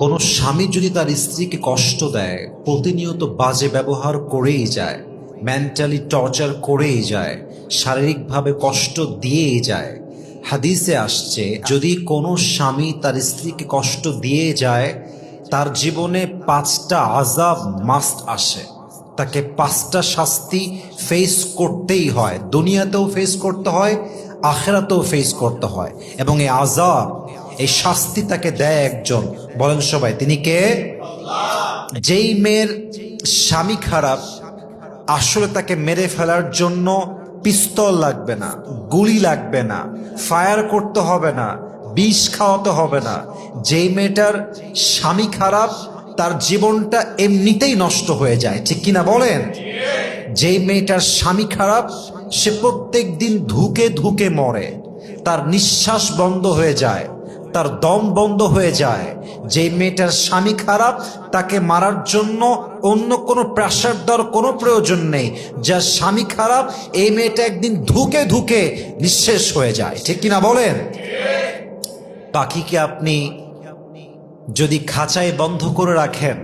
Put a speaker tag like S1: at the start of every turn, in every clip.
S1: কোনো স্বামী যদি তার স্ত্রীকে কষ্ট দেয়, প্রতিনিয়ত বাজে ব্যবহার করেই যায়, মেন্টালি টর্চার করেই যায়, শারীরিকভাবে কষ্ট দিয়েই যায়, হাদিসে আসছে যদি কোনো স্বামী তার স্ত্রীকে কষ্ট দিয়ে যায়, তার জীবনে 5টা আযাব মাস্ট আসে। তাকে 5টা শাস্তি ফেস করতেই হয়, দুনিয়াতেও ফেস করতে হয়, আখিরাতেও ফেস করতে হয়। এবং এই আযাব, এই শাস্তি তাকে দেয় একজন, বলেন সবাই তিনি কে? যেই মেয়ের স্বামী খারাপ, আসলে তাকে মেরে ফেলার জন্য পিস্তল লাগবে না, গুলি লাগবে না, ফায়ার করতে হবে না, বিষ খাওয়াতে হবে না। যেই মেয়েটার স্বামী খারাপ, তার জীবনটা এমনিতেই নষ্ট হয়ে যায়, ঠিক কিনা বলেন? যেই মেয়েটার স্বামী খারাপ, সে প্রত্যেক দিন ধুকে ধুকে মরে, তার নিঃশ্বাস বন্ধ হয়ে যায়, তার দম বন্ধ হয়ে যায়। যে মেয়েটার স্বামী খারাপ, তাকে মারার জন্য অন্য কোনো প্রেসার দেওয়ার কোনো প্রয়োজন নেই। যার স্বামী খারাপ, এই মেয়েটা একদিন ধুকে ধুকে নিঃশেষ হয়ে যায়, ঠিক কিনা বলেন? পাখিকে আপনি যদি খাঁচায় বন্ধ করে রাখেন,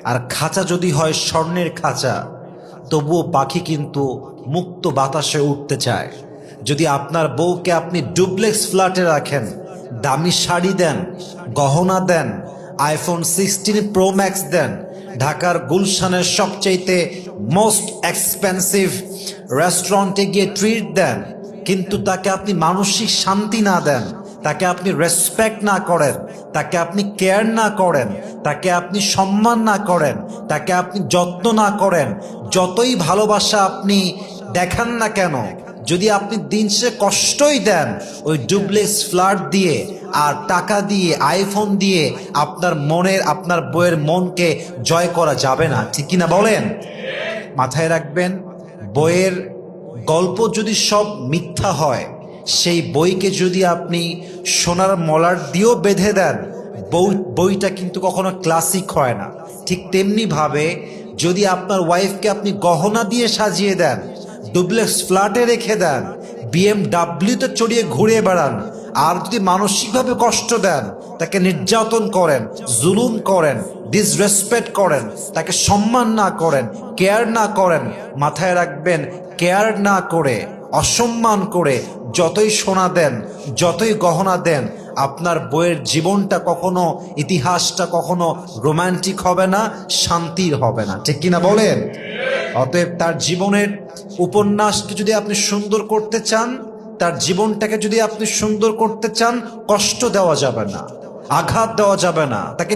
S1: আর খাঁচা যদি হয় স্বর্ণের খাঁচা, তবুও পাখি কিন্তু মুক্ত বাতাসে উঠতে চায়। যদি আপনার বউকে আপনি ডুপ্লেক্স ফ্ল্যাটে রাখেন, দামি শাড়ি দেন, গহনা দেন, আইফোন 16 প্রো ম্যাক্স দেন, ঢাকার গুলশানের সবচাইতে মোস্ট এক্সপেন্সিভ রেস্টুরেন্টে গিয়ে ট্রিট দেন, কিন্তু তাকে আপনি মানসিক শান্তি না দেন, তাকে আপনি রেসপেক্ট না করেন, তাকে আপনি কেয়ার না করেন, তাকে আপনি সম্মান না করেন, তাকে আপনি যত্ন না করেন, যতই ভালোবাসা আপনি দেখান না কেন, যদি আপনি দিন শেষে কষ্টই দেন, ওই ডুপ্লেক্স ফ্ল্যাট দিয়ে আর টাকা দিয়ে, আইফোন দিয়ে আপনার বইয়ের মনকে জয় করা যাবে না, ঠিক কিনা বলেন? মাথায় রাখবেন, বইয়ের গল্প যদি সব মিথ্যা হয়, সেই বইকে যদি আপনি সোনার মলার দিয়েও বেঁধে দেন, বইটা কিন্তু কখনো ক্লাসিক হয় না। ঠিক তেমনি ভাবে যদি আপনার ওয়াইফকে আপনি গহনা দিয়ে সাজিয়ে দেন, ডুপ্লেক্স ফ্ল্যাটে রেখে দেন, BMW-তে চড়িয়ে ঘুরে বেড়ান, আর যদি মানসিকভাবে কষ্ট দেন, তাকে নির্যাতন করেন, জুলুম করেন, ডিসরেসপেক্ট করেন, তাকে সম্মান না করেন, কেয়ার না করেন, মাথায় রাখবেন, কেয়ার না করে, অসম্মান করে যতই সোনা দেন, যতই গহনা দেন, আপনার বইয়ের জীবনটা কখনো, ইতিহাসটা কখনো রোমান্টিক হবে না, শান্তির হবে না, ঠিক কিনা বলেন? অতএব তার জীবনের উপন্যাসকে যদি আপনি সুন্দর করতে চান, তার জীবনটাকে যদি আপনি সুন্দর করতে চান, কষ্ট দেওয়া যাবে না, আঘাত দেওয়া যাবে না, তাকে